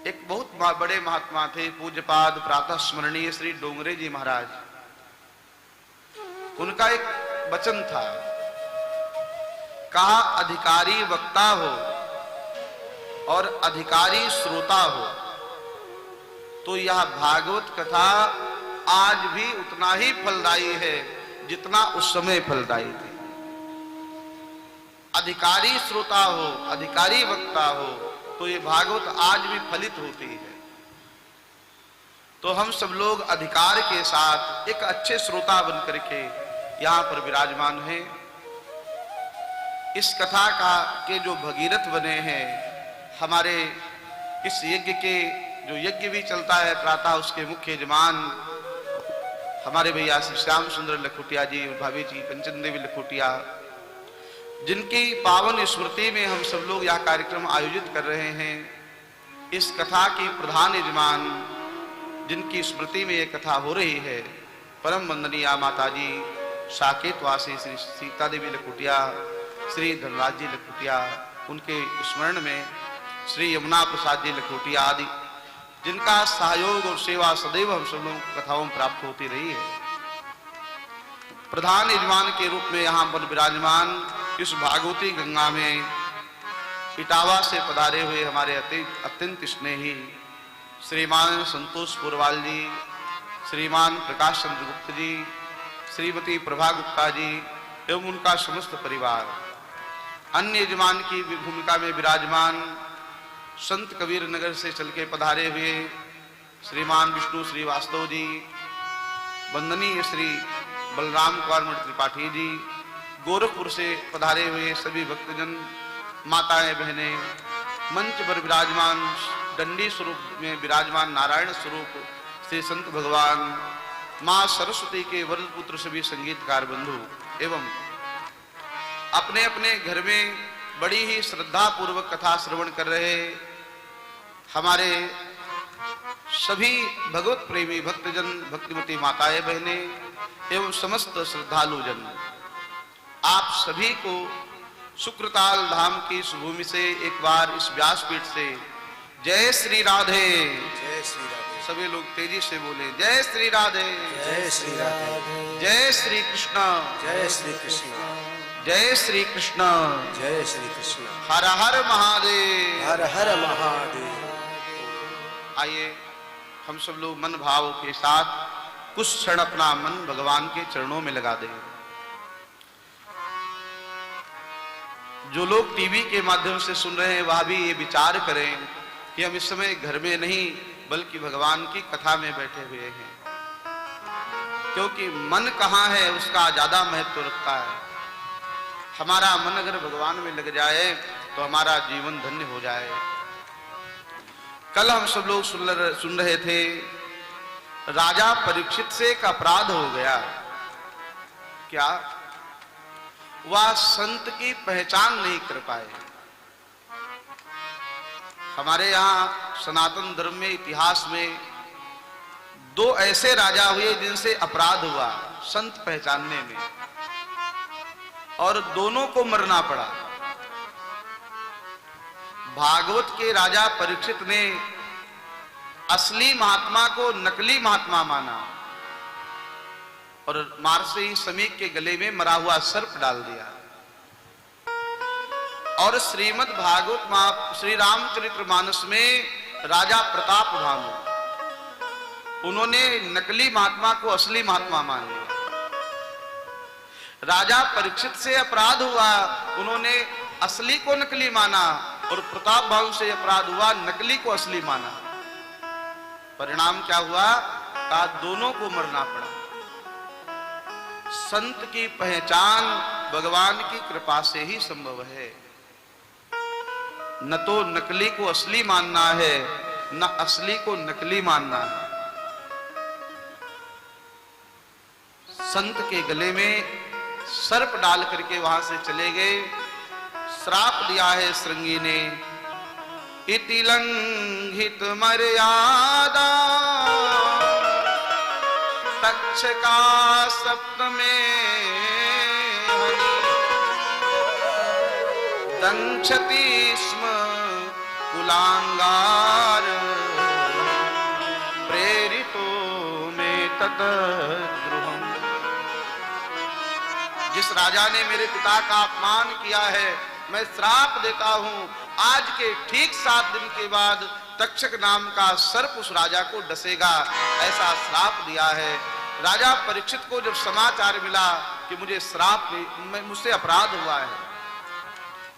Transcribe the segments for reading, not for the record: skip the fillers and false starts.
एक बहुत बड़े महात्मा थे, पूज्यपाद प्रातः स्मरणीय श्री डोंगरे जी महाराज। उनका एक वचन था, कहा अधिकारी वक्ता हो और अधिकारी श्रोता हो तो यह भागवत कथा आज भी उतना ही फलदायी है जितना उस समय फलदायी थी। अधिकारी श्रोता हो, अधिकारी वक्ता हो तो ये भागवत आज भी फलित होती है। तो हम सब लोग अधिकार के साथ एक अच्छे श्रोता बनकर के यहाँ पर विराजमान हैं। इस कथा के जो भगीरथ बने हैं, हमारे इस यज्ञ के जो यज्ञ भी चलता है प्रातः, उसके मुख्य यजमान हमारे भैया श्री श्याम सुंदर लखोटिया जी और भाभी जी कंचन देवी लखोटिया, जिनकी पावन स्मृति में हम सब लोग यह कार्यक्रम आयोजित कर रहे हैं। इस कथा की प्रधान यजमान जिनकी स्मृति में यह कथा हो रही है, परम वंदनीय माता जी साकेतवासी श्री सीता देवी लखोटिया, श्री धनराज जी लखोटिया, उनके स्मरण में श्री यमुना प्रसाद जी लखोटिया आदि, जिनका सहयोग और सेवा सदैव हम सब लोग कथाओं प्राप्त होती रही है। प्रधान यजमान के रूप में यहाँ पर विराजमान इस भागवती गंगा में इटावा से पधारे हुए हमारे अत्यंत स्नेही श्रीमान संतोष पुरवाल जी, श्रीमान प्रकाश चंद्र गुप्त जी, श्रीमती प्रभा गुप्ता जी एवं उनका समस्त परिवार, अन्य यजमान की भूमिका में विराजमान संत कबीर नगर से चल के पधारे हुए श्रीमान विष्णु श्रीवास्तव जी, वंदनीय श्री बलराम कुमार त्रिपाठी जी, गोरखपुर से पधारे हुए सभी भक्तजन, माताएं बहनें, मंच पर विराजमान दंडी स्वरूप में विराजमान नारायण स्वरूप श्री संत भगवान, मां सरस्वती के वरद पुत्र सभी संगीतकार बंधु एवं अपने अपने घर में बड़ी ही श्रद्धा पूर्वक कथा श्रवण कर रहे हमारे सभी भगवत प्रेमी भक्तजन, भक्तिमती माताएं बहनें एवं समस्त श्रद्धालु जन, आप सभी को शुक्रताल धाम की इस भूमि से एक बार इस व्यासपीठ से जय श्री राधे, जय श्री राधे। सभी लोग तेजी से बोले जय श्री राधे, जय श्री राधे। जय श्री कृष्ण, जय श्री कृष्ण, जय श्री कृष्ण, जय श्री कृष्ण। हर हर महादेव, हर हर महादेव। आइए हम सब लोग मन भाव के साथ कुछ क्षण अपना मन भगवान के चरणों में लगा दें। जो लोग टीवी के माध्यम से सुन रहे हैं वह भी ये विचार करें कि हम इस समय घर में नहीं बल्कि भगवान की कथा में बैठे हुए हैं, क्योंकि मन कहाँ है उसका ज्यादा महत्व रखता है। हमारा मन अगर भगवान में लग जाए तो हमारा जीवन धन्य हो जाए। कल हम सब लोग सुन रहे थे, राजा परीक्षित से एक अपराध हो गया। क्या? वह संत की पहचान नहीं कर पाए। हमारे यहाँ सनातन धर्म में, इतिहास में दो ऐसे राजा हुए जिनसे अपराध हुआ संत पहचानने में, और दोनों को मरना पड़ा। भागवत के राजा परीक्षित ने असली महात्मा को नकली महात्मा माना और मार्सी समीक के गले में मरा हुआ सर्प डाल दिया। और श्रीमद् भागवत श्री रामचरितमानस में राजा प्रताप भानु, उन्होंने नकली महात्मा को असली महात्मा मान लिया। राजा परीक्षित से अपराध हुआ, उन्होंने असली को नकली माना, और प्रताप भानु से अपराध हुआ, नकली को असली माना। परिणाम क्या हुआ? दोनों को मरना पड़ा। संत की पहचान भगवान की कृपा से ही संभव है। न तो नकली को असली मानना है, न असली को नकली मानना है। संत के गले में सर्प डाल करके वहां से चले गए। श्राप दिया है श्रृंगी ने, इति लंघित मर्यादा तक्ष का स्वप्न में दंक्षति स्म कुलांगार प्रेरितो में ततद्रुहम्। जिस राजा ने मेरे पिता का अपमान किया है, मैं श्राप देता हूं, आज के ठीक 7 दिन के बाद तक्षक नाम का सर्प उस राजा को डसेगा, ऐसा श्राप दिया है। राजा परीक्षित को जब समाचार मिला कि मुझे श्राप, मुझसे अपराध हुआ है,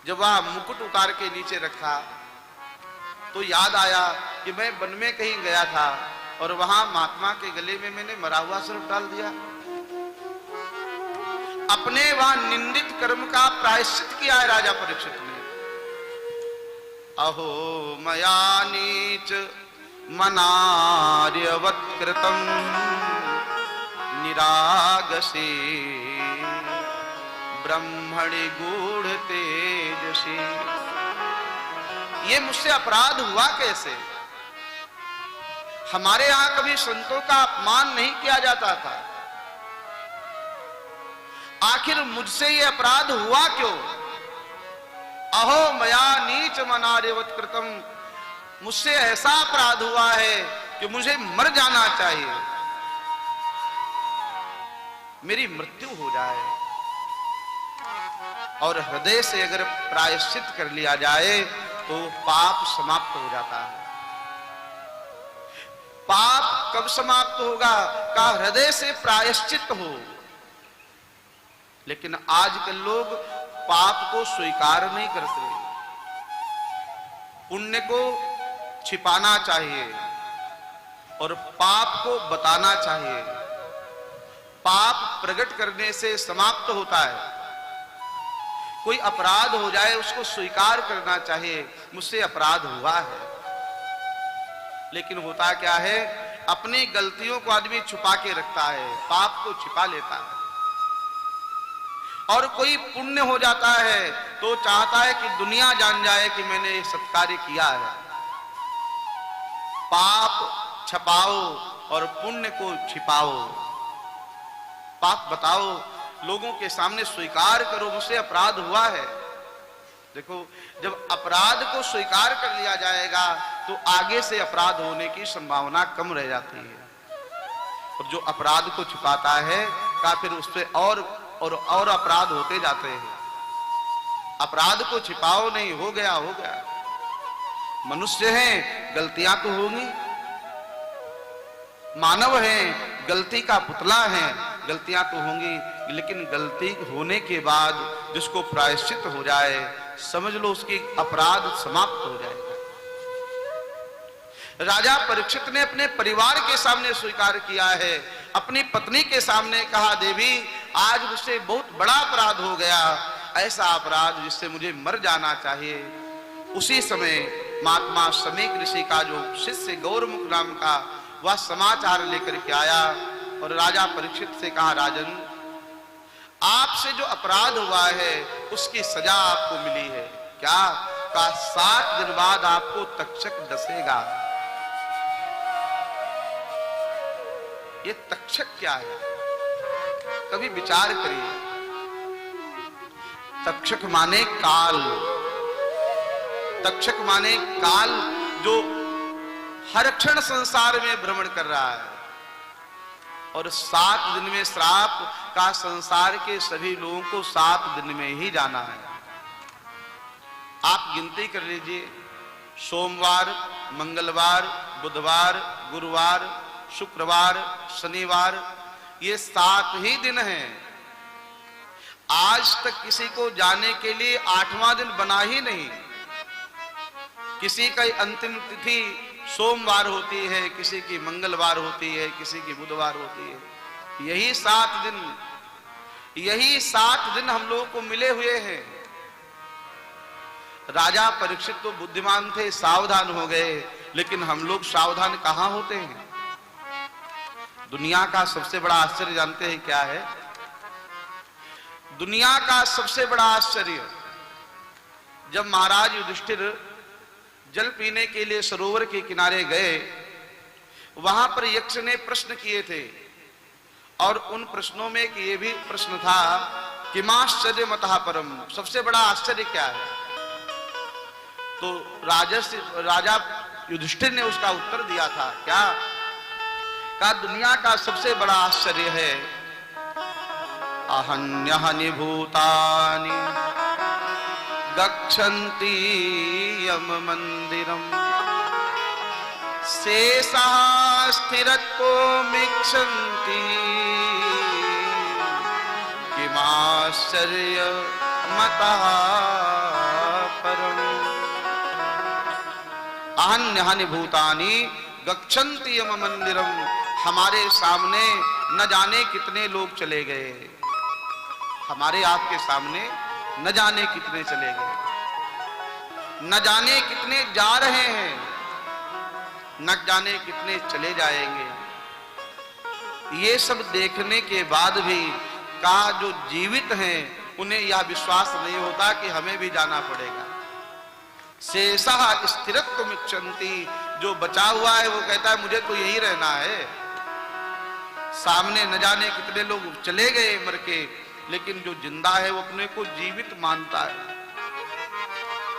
जब वह मुकुट उतार के नीचे रखा तो याद आया कि मैं वन में कहीं गया था और वहां महात्मा के गले में मैंने मरा हुआ सर्प डाल दिया। अपने वहां निंदित कर्म का प्रायश्चित किया है राजा परीक्षित ने। अहो मया नीच मनार्यवत् कृतं निरागसे ब्रह्मणि गूढ़ तेजसी। ये मुझसे अपराध हुआ कैसे? हमारे यहां कभी संतों का अपमान नहीं किया जाता था, आखिर मुझसे ये अपराध हुआ क्यों? अहो मया नीच मनार्यवत् कृतं, मुझसे ऐसा अपराध हुआ है कि मुझे मर जाना चाहिए, मेरी मृत्यु हो जाए। और हृदय से अगर प्रायश्चित कर लिया जाए तो पाप समाप्त हो जाता है। पाप कब समाप्त होगा? का हृदय से प्रायश्चित हो। लेकिन आजकल लोग पाप को स्वीकार नहीं करते, पुण्य को छिपाना चाहिए और पाप को बताना चाहिए। पाप प्रकट करने से समाप्त होता है। कोई अपराध हो जाए उसको स्वीकार करना चाहिए, मुझसे अपराध हुआ है। लेकिन होता क्या है, अपनी गलतियों को आदमी छुपा के रखता है, पाप को छिपा लेता है। और कोई पुण्य हो जाता है तो चाहता है कि दुनिया जान जाए कि मैंने ये सत्कार्य किया है। पाप छपाओ और पुण्य को छिपाओ। पाप बताओ, लोगों के सामने स्वीकार करो मुझसे अपराध हुआ है। देखो, जब अपराध को स्वीकार कर लिया जाएगा तो आगे से अपराध होने की संभावना कम रह जाती है। और जो अपराध को छिपाता है का फिर उस पे और अपराध होते जाते हैं। अपराध को छिपाओ नहीं, हो गया हो गया। मनुष्य हैं, गलतियां तो होंगी, मानव हैं, गलती का पुतला है, गलतियां तो होंगी। लेकिन गलती होने के बाद जिसको प्रायश्चित हो जाए, समझ लो उसकी अपराध समाप्त हो जाएगा। राजा परीक्षित ने अपने परिवार के सामने स्वीकार किया है, अपनी पत्नी के सामने कहा, देवी आज मुझसे बहुत बड़ा अपराध हो गया, ऐसा अपराध जिससे मुझे मर जाना चाहिए। उसी समय महात्मा समीक ऋषि का जो शिष्य गौरमुख नाम का, वह समाचार लेकर के आया और राजा परीक्षित से कहा, राजन आपसे जो अपराध हुआ है उसकी सजा आपको मिली है। क्या? का 7 दिन बाद आपको तक्षक डसेगा। ये तक्षक क्या है? कभी विचार करिए। तक्षक माने काल। तक्षक माने काल जो हर क्षण संसार में भ्रमण कर रहा है। और 7 दिन में श्राप का संसार के सभी लोगों को 7 दिन में ही जाना है। आप गिनती कर लीजिए, सोमवार, मंगलवार, बुधवार, गुरुवार, शुक्रवार, शनिवार, ये 7 ही दिन हैं। आज तक किसी को जाने के लिए 8वां दिन बना ही नहीं। किसी का अंतिम तिथि सोमवार होती है, किसी की मंगलवार होती है, किसी की बुधवार होती है। यही 7 दिन हम लोगों को मिले हुए हैं। राजा परीक्षित तो बुद्धिमान थे, सावधान हो गए, लेकिन हम लोग सावधान कहां होते हैं? दुनिया का सबसे बड़ा आश्चर्य जानते हैं क्या है? दुनिया का सबसे बड़ा आश्चर्य, जब महाराज युधिष्ठिर जल पीने के लिए सरोवर के किनारे गए, वहां पर यक्ष ने प्रश्न किए थे और उन प्रश्नों में एक ये भी प्रश्न था कि माश्चर्य मतः परम, सबसे बड़ा आश्चर्य क्या है? तो राजा युधिष्ठिर ने उसका उत्तर दिया था, क्या? का दुनिया का सबसे बड़ा आश्चर्य है अहन्यहनि भूतानि गच्छन्ति यम मंदिरम शेषः स्थिरत्वो मिक्षन्ति किमाश्चर्य मतः परम। अहन्यहनि भूतानि गच्छन्ति यम मंदिरम, हमारे सामने न जाने कितने लोग चले गए, हमारे आपके सामने न जाने कितने चले गए, न जाने कितने जा रहे हैं, न जाने कितने चले जाएंगे। ये सब देखने के बाद भी का जो जीवित हैं उन्हें यह विश्वास नहीं होता कि हमें भी जाना पड़ेगा। शेषः स्थिरत्वम इच्छन्ति, जो बचा हुआ है वो कहता है मुझे तो यही रहना है। सामने न जाने कितने लोग चले गए मर के, लेकिन जो जिंदा है वो अपने को जीवित मानता है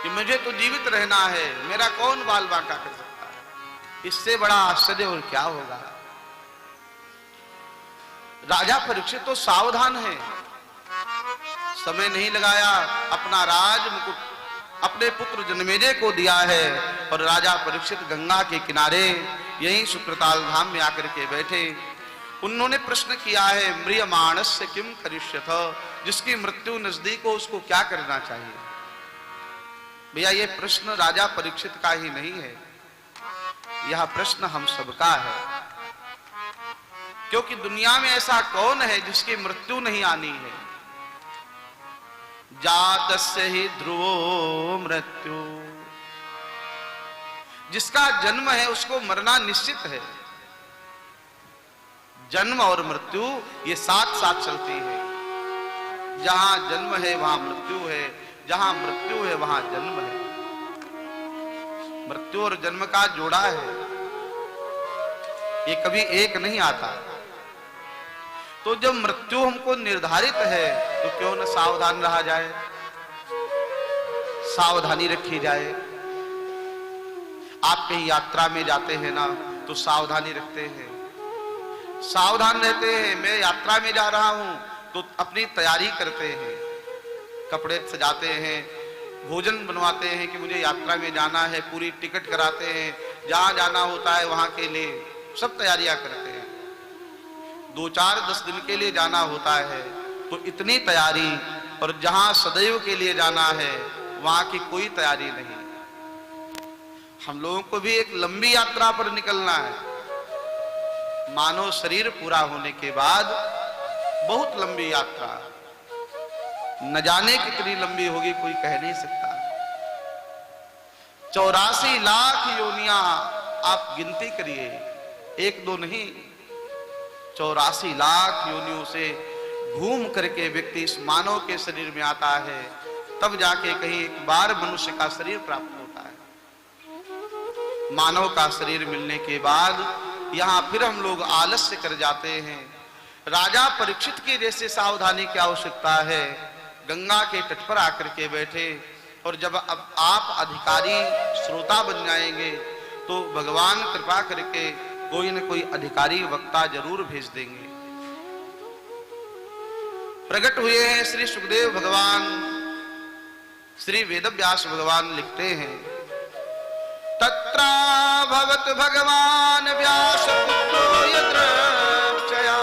कि मुझे तो जीवित रहना है, मेरा कौन बाल बांका कर सकता है। इससे बड़ा आश्चर्य और क्या होगा। राजा परीक्षित तो सावधान है, समय नहीं लगाया, अपना राज मुकुट अपने पुत्र जन्मेजय को दिया है और राजा परीक्षित गंगा के किनारे यहीं शुक्रताल धाम में आकर के बैठे। उन्होंने प्रश्न किया है म्रियमाणस्य किम करिष्यथ, जिसकी मृत्यु नजदीक हो उसको क्या करना चाहिए। भैया ये प्रश्न राजा परीक्षित का ही नहीं है, यह प्रश्न हम सबका है, क्योंकि दुनिया में ऐसा कौन है जिसकी मृत्यु नहीं आनी है। जातस्य ही ध्रुवो मृत्यु, जिसका जन्म है उसको मरना निश्चित है। जन्म और मृत्यु ये साथ साथ चलती है, जहां जन्म है वहां मृत्यु है, जहां मृत्यु है वहां जन्म है। मृत्यु और जन्म का जोड़ा है, ये कभी एक नहीं आता। तो जब मृत्यु हमको निर्धारित है तो क्यों न सावधान रहा जाए, सावधानी रखी जाए। आप कहीं यात्रा में जाते हैं ना तो सावधानी रखते हैं, सावधान रहते हैं। मैं यात्रा में जा रहा हूं तो अपनी तैयारी करते हैं, कपड़े सजाते हैं, भोजन बनवाते हैं कि मुझे यात्रा में जाना है, पूरी टिकट कराते हैं, जहां जाना होता है वहां के लिए सब तैयारियां करते हैं। 2-4-10 दिन के लिए जाना होता है तो इतनी तैयारी, और जहां सदैव के लिए जाना है वहां की कोई तैयारी नहीं। हम लोगों को भी एक लंबी यात्रा पर निकलना है। मानव शरीर पूरा होने के बाद बहुत लंबी यात्रा, न जाने कितनी लंबी होगी कोई कह नहीं सकता। 84 लाख योनियां आप गिनती करिए, 1-2 नहीं, 84 लाख योनियों से घूम करके व्यक्ति इस मानव के शरीर में आता है, तब जाके कहीं एक बार मनुष्य का शरीर प्राप्त होता है। मानव का शरीर मिलने के बाद यहां फिर हम लोग आलस्य कर जाते हैं। राजा परीक्षित की जैसे सावधानी की आवश्यकता है, गंगा के तट पर आकर के बैठे, और जब अब आप अधिकारी श्रोता बन जाएंगे तो भगवान कृपा करके कोई न कोई अधिकारी वक्ता जरूर भेज देंगे। प्रकट हुए हैं श्री सुखदेव भगवान, श्री वेदव्यास भगवान लिखते हैं, तत्रा भवत भगवान व्यास पुत्रो यद्रक्षया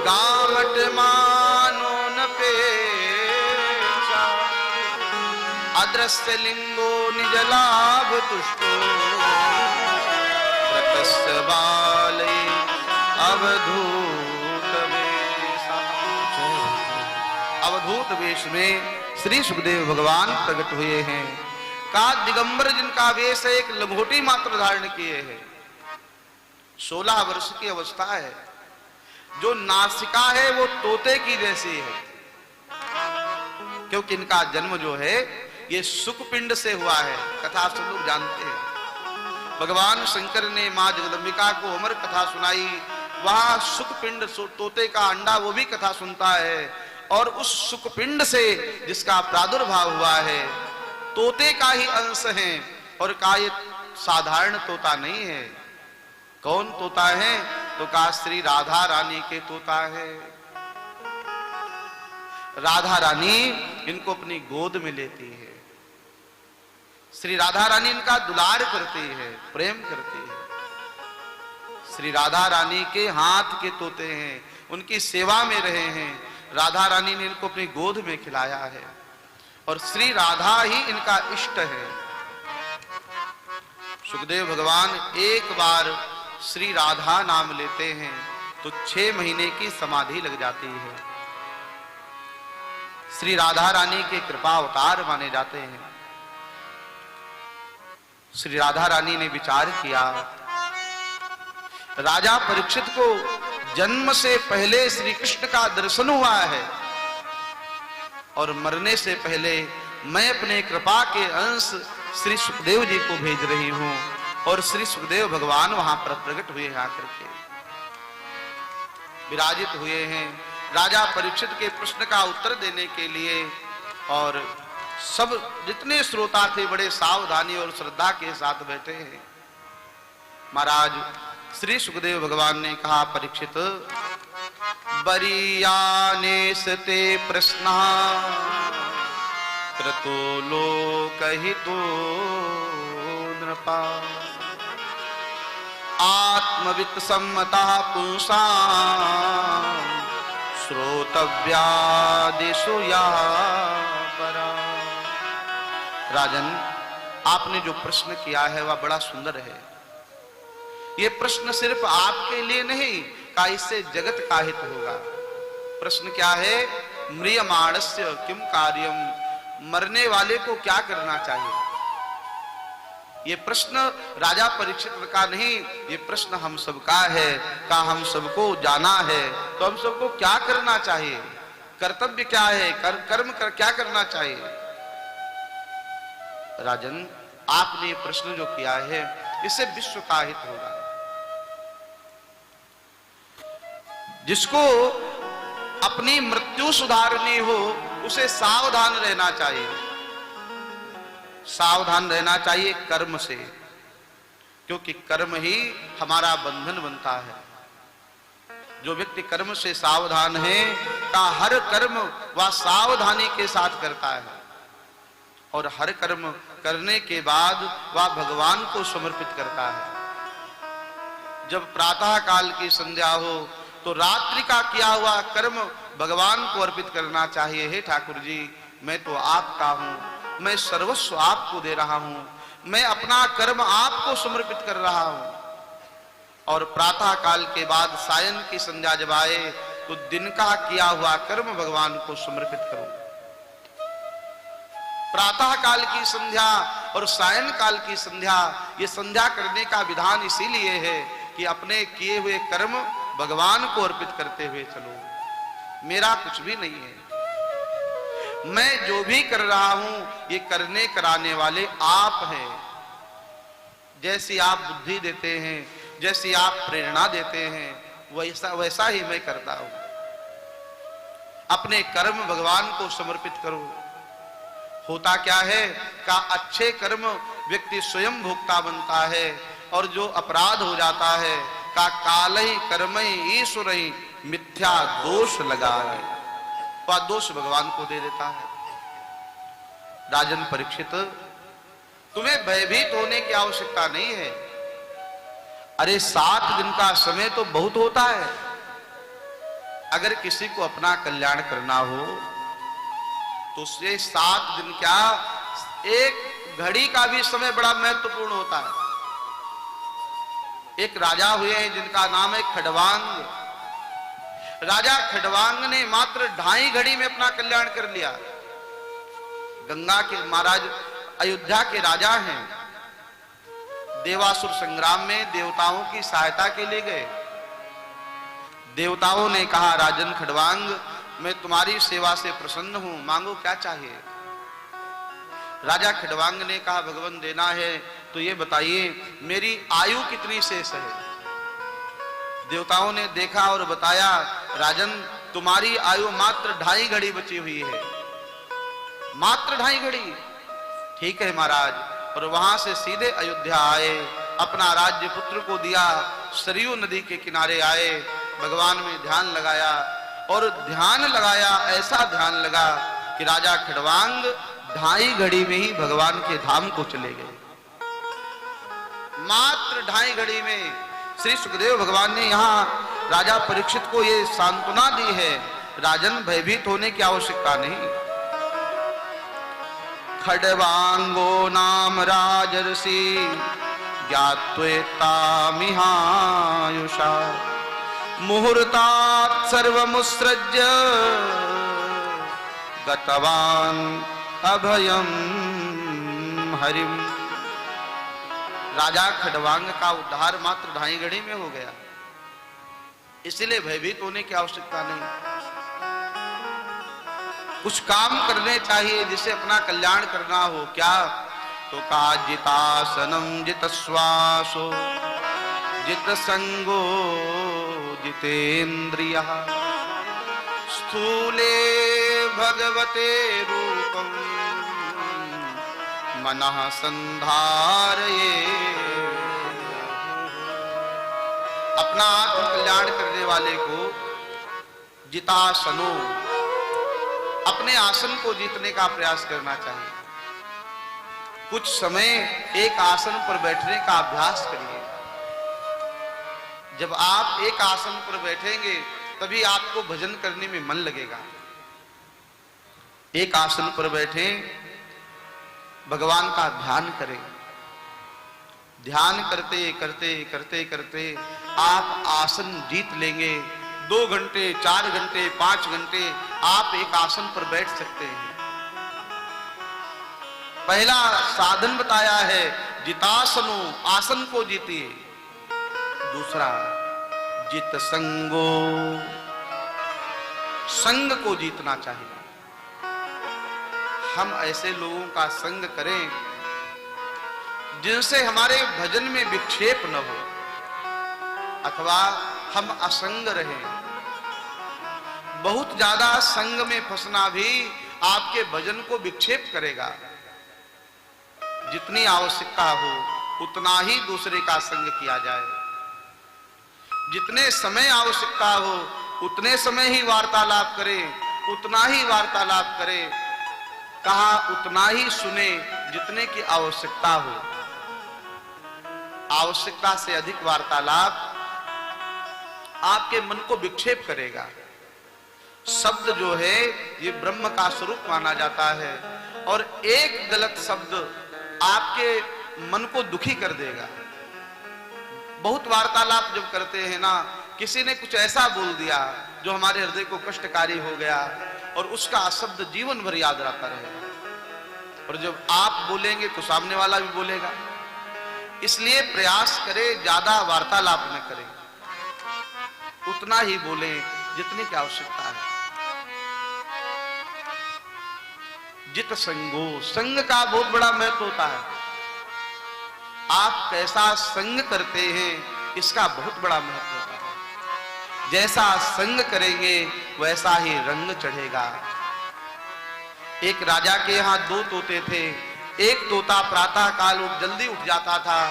गावट मानो न पेशा अदृश्य लिंगो निज लाभ तुष्टो प्रकस्य बाले अवधूत वेशा। अवधूत वेश में श्री सुखदेव भगवान प्रकट हुए हैं। का दिगंबर जिनका वेश है, एक लंगोटी मात्र धारण किए हैं। 16 वर्ष की अवस्था है। जो नासिका है वो तोते की जैसी है, क्योंकि इनका जन्म जो है ये सुखपिंड से हुआ है। कथा सब लोग जानते हैं। भगवान शंकर ने मां जगदंबिका को अमर कथा सुनाई। वहां सुखपिंड तोते का अंडा वो भी कथा सुनता है, और उस सुखपिंड से जिसका प्रादुर्भाव हुआ है तोते का ही अंश है, और का ये साधारण तोता नहीं है। कौन तोता है? तो कहा श्री राधा रानी के तोता है। राधा रानी इनको अपनी गोद में लेती है, श्री राधा रानी इनका दुलार करती है, प्रेम करती है। श्री राधा रानी के हाथ के तोते हैं, उनकी सेवा में रहे हैं, राधा रानी ने इनको अपनी गोद में खिलाया है, और श्री राधा ही इनका इष्ट है। सुखदेव भगवान एक बार श्री राधा नाम लेते हैं तो 6 महीने की समाधि लग जाती है। श्री राधा रानी के कृपा अवतार माने जाते हैं। श्री राधा रानी ने विचार किया, राजा परीक्षित को जन्म से पहले श्री कृष्ण का दर्शन हुआ है, और मरने से पहले मैं अपने कृपा के अंश श्री सुखदेव जी को भेज रही हूं, और श्री सुखदेव भगवान वहां पर प्रकट हुए हैं, आकर के विराजित हुए हैं राजा परीक्षित के प्रश्न का उत्तर देने के लिए। और सब जितने श्रोता थे बड़े सावधानी और श्रद्धा के साथ बैठे हैं। महाराज श्री सुखदेव भगवान ने कहा, परीक्षित बरियाने सते प्रश्न क्रतो लोकहितो नृपा आत्मवित्त सम्मता पुंसा श्रोतव्यादिषु या परा। राजन, आपने जो प्रश्न किया है वह बड़ा सुंदर है। ये प्रश्न सिर्फ आपके लिए नहीं, का इससे जगत का हित होगा। प्रश्न क्या है? म्रियमाणस्य किम कार्यम, मरने वाले को क्या करना चाहिए। ये प्रश्न राजा परीक्षित का नहीं, ये प्रश्न हम सबका है। का हम सबको जाना है तो हम सबको क्या करना चाहिए, कर्तव्य क्या है, कर्म क्या करना चाहिए। राजन, आपने ये प्रश्न जो किया है इससे विश्व का हित होगा। जिसको अपनी मृत्यु सुधारनी हो उसे सावधान रहना चाहिए, सावधान रहना चाहिए कर्म से, क्योंकि कर्म ही हमारा बंधन बनता है। जो व्यक्ति कर्म से सावधान है का हर कर्म वह सावधानी के साथ करता है, और हर कर्म करने के बाद वह भगवान को समर्पित करता है। जब प्रातः काल की संध्या हो तो रात्रि का किया हुआ कर्म भगवान को अर्पित करना चाहिए। हे ठाकुर जी, मैं तो आपका हूं, मैं सर्वस्व आपको दे रहा हूं, मैं अपना कर्म आपको समर्पित कर रहा हूं। और प्रातः काल के बाद सायं की संध्या जब आए तो दिन का किया हुआ कर्म भगवान को समर्पित करो। प्रातः काल की संध्या और सायं काल की संध्या, ये संध्या करने का विधान इसीलिए है कि अपने किए हुए कर्म भगवान को अर्पित करते हुए चलो। मेरा कुछ भी नहीं है, मैं जो भी कर रहा हूं ये करने कराने वाले आप हैं। जैसी आप बुद्धि देते हैं, जैसी आप प्रेरणा देते हैं, वैसा ही मैं करता हूं। अपने कर्म भगवान को समर्पित करो। होता क्या है का अच्छे कर्म व्यक्ति स्वयं भोक्ता बनता है, और जो अपराध हो जाता है का काल ही कर्म ही ईश्वर ही मिथ्या दोष लगाए, वह दोष भगवान को दे देता है। राजन परीक्षित, तुम्हें भयभीत होने की आवश्यकता नहीं है। अरे 7 दिन का समय तो बहुत होता है। अगर किसी को अपना कल्याण करना हो तो उससे 7 दिन क्या, एक घड़ी का भी समय बड़ा महत्वपूर्ण होता है। एक राजा हुए हैं जिनका नाम है खडवांग। राजा खडवांग ने मात्र 2.5 घड़ी में अपना कल्याण कर लिया। गंगा के महाराज अयोध्या के राजा हैं, देवासुर संग्राम में देवताओं की सहायता के लिए गए। देवताओं ने कहा, राजन खडवांग, मैं तुम्हारी सेवा से प्रसन्न हूं, मांगो क्या चाहिए। राजा खडवांग ने कहा, भगवान देना है तो ये बताइए मेरी आयु कितनी शेष है। देवताओं ने देखा और बताया, राजन तुम्हारी आयु मात्र 2.5 घड़ी बची हुई है, मात्र 2.5 घड़ी। ठीक है महाराज। और वहां से सीधे अयोध्या आए, अपना राज्य पुत्र को दिया, सरयू नदी के किनारे आए, भगवान में ध्यान लगाया। और ध्यान लगाया, ऐसा ध्यान लगा कि राजा खड़वांग 2.5 घड़ी में ही भगवान के धाम को चले गए। मात्र 2.5 घड़ी में श्री सुखदेव भगवान ने यहाँ राजा परीक्षित को ये सांत्वना दी है, राजन भयभीत होने की आवश्यकता नहीं। खड़वांगो नाम राजर्षि ज्ञात्वेता मिहायुषा मुहूर्तात् सर्वमुत्सृज्य गतवान अभयम हरिम। राजा खड़वांग का उद्धार मात्र 2.5 घड़ी में हो गया, इसलिए भयभीत होने की आवश्यकता नहीं। कुछ काम करने चाहिए जिसे अपना कल्याण करना हो। क्या? तो का जितासनम जितश्वासो जित संगो जितेन्द्रियः स्थूले भगवते रूपम मनः संधारये। अपना आत्म कल्याण करने वाले को जितासनो, अपने आसन को जीतने का प्रयास करना चाहिए। कुछ समय एक आसन पर बैठने का अभ्यास करिए। जब आप एक आसन पर बैठेंगे तभी आपको भजन करने में मन लगेगा। एक आसन पर बैठे, भगवान का ध्यान करें। ध्यान करते करते करते करते आप आसन जीत लेंगे। 2 घंटे, 4 घंटे, 5 घंटे आप एक आसन पर बैठ सकते हैं। पहला साधन बताया है जितासनो, आसन को जीतिए। दूसरा जित संगो, संग को जीतना चाहिए। हम ऐसे लोगों का संग करें जिनसे हमारे भजन में विक्षेप न हो, अथवा हम असंग रहें। बहुत ज्यादा संग में फंसना भी आपके भजन को विक्षेप करेगा। जितनी आवश्यकता हो उतना ही दूसरे का संग किया जाए। जितने समय आवश्यकता हो उतने समय ही वार्तालाप करें, उतना ही वार्तालाप करें। कहा उतना ही सुने जितने की आवश्यकता हो। आवश्यकता से अधिक वार्तालाप आपके मन को विक्षेप करेगा। शब्द जो है ये ब्रह्म का स्वरूप माना जाता है, और एक गलत शब्द आपके मन को दुखी कर देगा। बहुत वार्तालाप जब करते हैं ना, किसी ने कुछ ऐसा बोल दिया जो हमारे हृदय को कष्टकारी हो गया, और उसका शब्द जीवन भर याद रहता रहेगा। और जब आप बोलेंगे तो सामने वाला भी बोलेगा। इसलिए प्रयास करें ज्यादा वार्तालाप न करें, उतना ही बोलें जितने की आवश्यकता है। जित संगो, संग का बहुत बड़ा महत्व होता है। आप कैसा संग करते हैं इसका बहुत बड़ा महत्व होता है। जैसा संग करेंगे वैसा ही रंग चढ़ेगा। एक राजा के यहाँ 2 तोते थे। एक तोता प्रातः काल जल्दी उठ जाता था,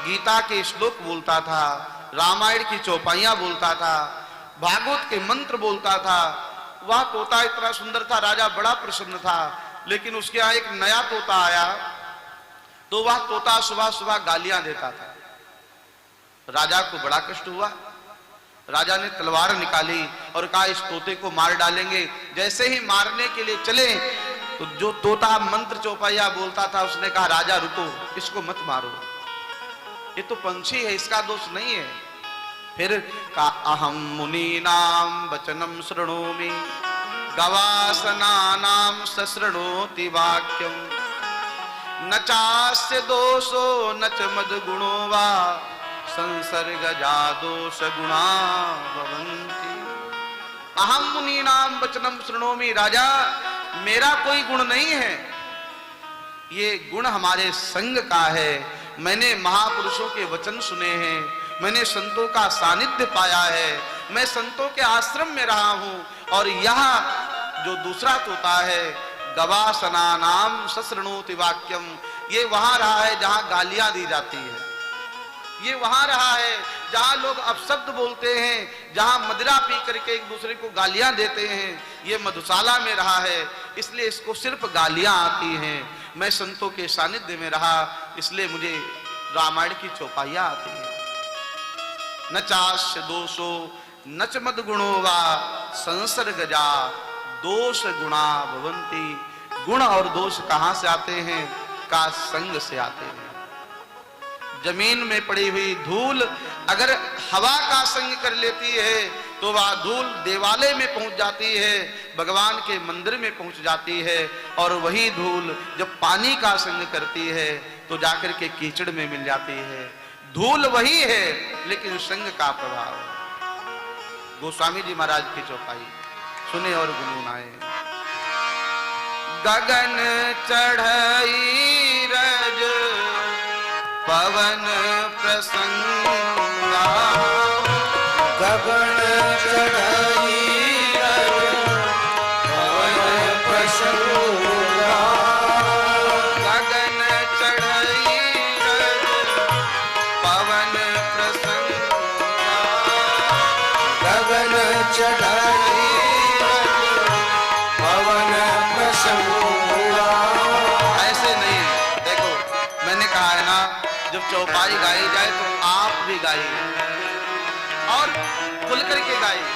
गीता के श्लोक बोलता था, रामायण की चौपाइयां बोलता था, भागवत के मंत्र बोलता था। वह तोता इतना सुंदर था, राजा बड़ा प्रसन्न था। लेकिन उसके यहाँ एक नया तोता आया तो वह तोता सुबह सुबह गालियां देता था। राजा को बड़ा कष्ट हुआ। राजा ने तलवार निकाली और कहा इस तोते को मार डालेंगे। जैसे ही मारने के लिए चले तो जो तोता मंत्र चौपाइया बोलता था उसने कहा राजा रुको, इसको मत मारो, ये तो पंछी है, इसका दोष नहीं है। फिर कहा अहम मुनि नाम वचनम शृणोमि गवासनानाम सशृणोति वाक्यम न चास्य दोषो न च मद गुणो वा संसर्गजा दोष गुणा भवन्ति। अहम मुनि नाम वचनम शृणोमि, राजा मेरा कोई गुण नहीं है, ये गुण हमारे संग का है। मैंने महापुरुषों के वचन सुने हैं, मैंने संतों का सानिध्य पाया है, मैं संतों के आश्रम में रहा हूं। और यहाँ जो दूसरा तोता है, गवासना नाम ससृणोति वाक्यम, ये वहां रहा है जहां गालियां दी जाती है, ये वहां रहा है जहां लोग अपशब्द बोलते हैं, जहां मदिरा पी करके एक दूसरे को गालियां देते हैं, ये मधुशाला में रहा है, इसलिए इसको सिर्फ गालियां आती हैं। मैं संतों के सानिध्य में रहा, इसलिए मुझे रामायण की चौपाइयां आती हैं। न चास्य दोषो न च मद गुणो वा संसर्गजा दोष गुणा भवंती। गुण और दोष कहां से आते हैं? का संग से आते हैं। जमीन में पड़ी हुई धूल अगर हवा का संग कर लेती है तो वह धूल देवालय में पहुंच जाती है, भगवान के मंदिर में पहुंच जाती है। और वही धूल जब पानी का संग करती है तो जाकर के कीचड़ में मिल जाती है। धूल वही है लेकिन संग का प्रभाव। गोस्वामी जी महाराज की चौपाई सुने और गुनगुनाए। गगन चढ़ई रज पवन प्रसंगा, गगन चढ़ई रज पवन प्रसंगा, गगन चढ़ई रज पवन प्रसंगा, गगन चढ़ई रज पवन प्रसंगा। ऐसे नहीं। देखो मैंने कहा है ना, जब चौपाई गाई जाए तो आप भी गाइए और खुल करके गाइए।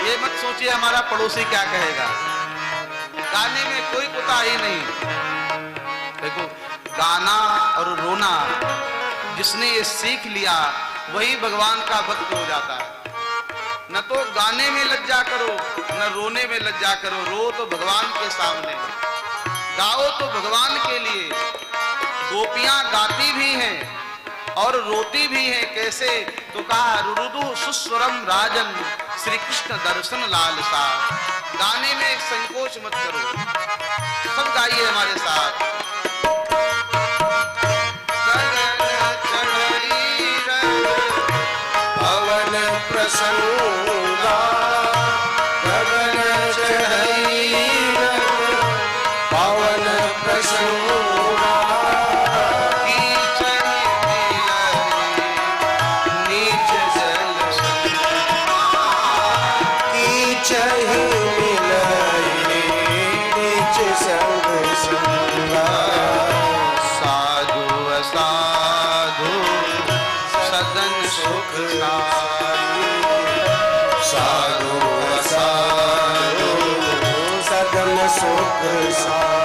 ये मत सोचिए हमारा पड़ोसी क्या कहेगा। गाने में कोई कुताही नहीं। देखो गाना और रोना जिसने ये सीख लिया वही भगवान का भक्त हो जाता है। न तो गाने में लज्जा करो न रोने में लज्जा करो। रो तो भगवान के सामने, गाओ तो भगवान के लिए। गोपियां गाती भी हैं और रोती भी हैं। कैसे? तो कहा रुरुदु सुस्वरम राजन श्री कृष्ण दर्शन लालसा। गाने में एक संकोच मत करो, सब गाइए हमारे साथ। पवन प्रसंगा, गगन चढ़ई रज पवन प्रसंगा, नीच जल कीचहि मिलई नीच संग संगा। साधु असाधु सदन सुख साई। साधु असाधु सदन सुख साई।